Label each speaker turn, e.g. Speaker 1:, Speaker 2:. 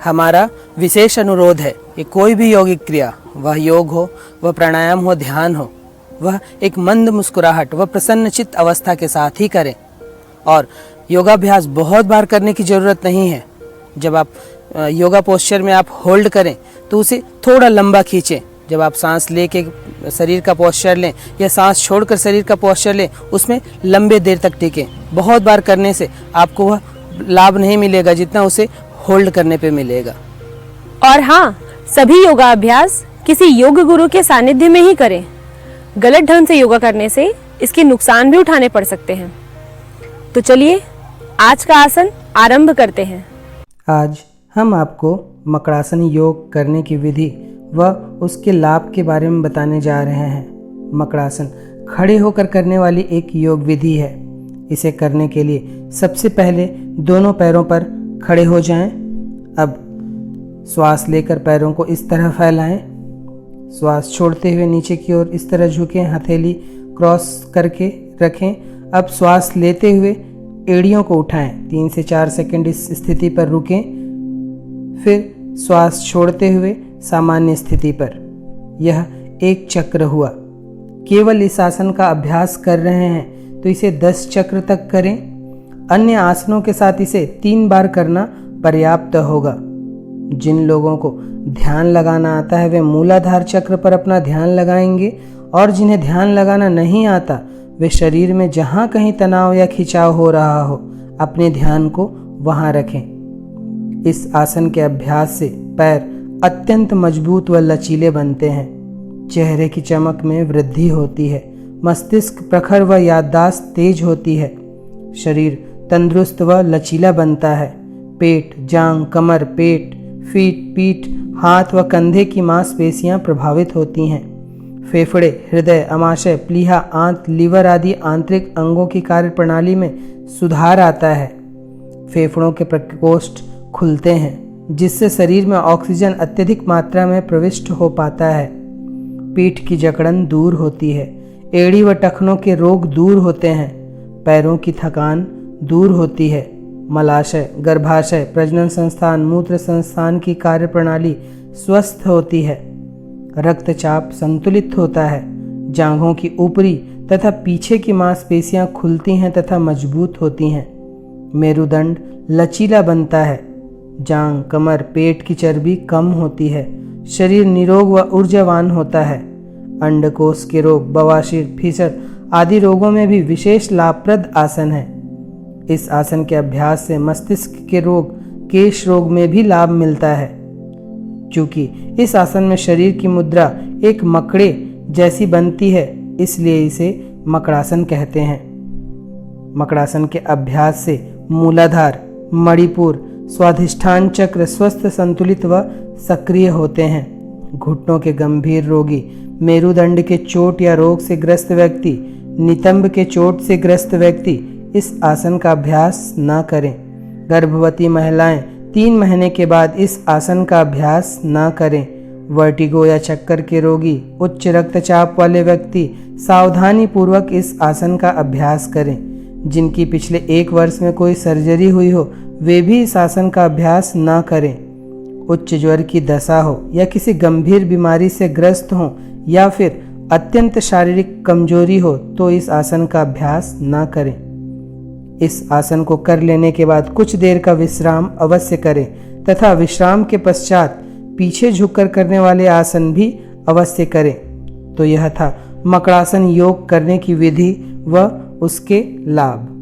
Speaker 1: हमारा विशेष अनुरोध है कि कोई भी यौगिक क्रिया, वह योग हो, वह प्राणायाम हो, ध्यान हो, वह एक मंद मुस्कुराहट व प्रसन्नचित्त अवस्था के साथ ही करें। और योगाभ्यास बहुत बार करने की ज़रूरत नहीं है। जब आप योगा पोस्चर में आप होल्ड करें तो उसे थोड़ा लंबा खींचें। जब आप सांस लेके शरीर का पोस्चर लें या सांस छोड़कर शरीर का पोस्चर लें, उसमें लंबे देर तक टिकें। बहुत बार करने से आपको वह लाभ नहीं मिलेगा जितना उसे होल्ड करने पे मिलेगा।
Speaker 2: और हाँ, सभी योगा अभ्यास किसी योग गुरु के सानिध्य में ही करें। गलत ढंग से योगा करने से इसके नुकसान भी उठाने पड़ सकते हैं। तो चलिए आज का आसन आरंभ करते हैं।
Speaker 1: आज हम आपको मकड़ासन योग करने की विधि व उसके लाभ के बारे में बताने जा रहे हैं। मकड़ासन खड़े होकर करने वाली एक योग विधि है। इसे करने के लिए सबसे पहले दोनों पैरों पर खड़े हो जाएं। अब श्वास लेकर पैरों को इस तरह फैलाएं। श्वास छोड़ते हुए नीचे की ओर इस तरह झुकें, हथेली क्रॉस करके रखें। अब श्वास लेते हुए एड़ियों को उठाएं। 3 से 4 सेकंड इस स्थिति पर रुकें, फिर श्वास छोड़ते हुए सामान्य स्थिति पर। यह एक चक्र हुआ। केवल इस आसन का अभ्यास कर रहे हैं तो इसे 10 चक्र तक करें। अन्य आसनों के साथ इसे 3 बार करना पर्याप्त होगा। जिन लोगों को ध्यान लगाना आता है वे मूलाधार चक्र पर अपना ध्यान लगाएंगे, और जिन्हें ध्यान लगाना नहीं आता वे शरीर में जहाँ कहीं तनाव या खिंचाव हो रहा हो, अपने ध्यान को वहाँ रखें। इस आसन के अभ्यास से पैर अत्यंत मजबूत व लचीले बनते हैं। चेहरे की चमक में वृद्धि होती है। मस्तिष्क प्रखर व याददाश्त तेज होती है। शरीर तंदुरुस्त व लचीला बनता है। पेट, जांघ, कमर, पेट, पीठ, हाथ व कंधे की मांसपेशियां प्रभावित होती हैं। फेफड़े, हृदय, अमाशय, प्लीहा, आंत, लीवर आदि आंतरिक अंगों की कार्यप्रणाली में सुधार आता है। फेफड़ों के प्रकोष्ठ खुलते हैं, जिससे शरीर में ऑक्सीजन अत्यधिक मात्रा में प्रविष्ट हो पाता है। पीठ की जकड़न दूर होती है। एड़ी व टखनों के रोग दूर होते हैं। पैरों की थकान दूर होती है। मलाशय, गर्भाशय, प्रजनन संस्थान, मूत्र संस्थान की कार्यप्रणाली स्वस्थ होती है। रक्तचाप संतुलित होता है। जांघों की ऊपरी तथा पीछे की मांसपेशियां खुलती हैं तथा मजबूत होती हैं। मेरुदंड लचीला बनता है। जांघ, कमर, पेट की चर्बी कम होती है। शरीर निरोग व ऊर्जावान होता है। अंडकोश के रोग, बवासीर, फीसर आदि रोगों में भी विशेष लाभप्रद आसन है। इस आसन के अभ्यास से मस्तिष्क के रोग, केश रोग में भी लाभ मिलता है। चूंकि इस आसन में शरीर की मुद्रा एक मकड़े जैसी बनती है, इसलिए इसे मकड़ासन कहते हैं। मकड़ासन के अभ्यास से मूलाधार, मणिपुर, स्वाधिष्ठान चक्र स्वस्थ, संतुलित व सक्रिय होते हैं। घुटनों के गंभीर रोगी, मेरुदंड के चोट या रोग से ग्रस्त व्यक्ति, नितंब के चोट से ग्रस्त व्यक्ति इस आसन का अभ्यास न करें। गर्भवती महिलाएं 3 महीने के बाद इस आसन का अभ्यास न करें। वर्टिगो या चक्कर के रोगी, उच्च रक्तचाप वाले व्यक्ति सावधानी पूर्वक इस आसन का अभ्यास करें। जिनकी पिछले 1 वर्ष में कोई सर्जरी हुई हो वे भी इस आसन का अभ्यास न करें। उच्च ज्वर की दशा हो या किसी गंभीर बीमारी से ग्रस्त हो या फिर अत्यंत शारीरिक कमजोरी हो तो इस आसन का अभ्यास न करें। इस आसन को कर लेने के बाद कुछ देर का विश्राम अवश्य करें तथा विश्राम के पश्चात पीछे झुककर करने वाले आसन भी अवश्य करें। तो यह था मकड़ासन योग करने की विधि व उसके लाभ।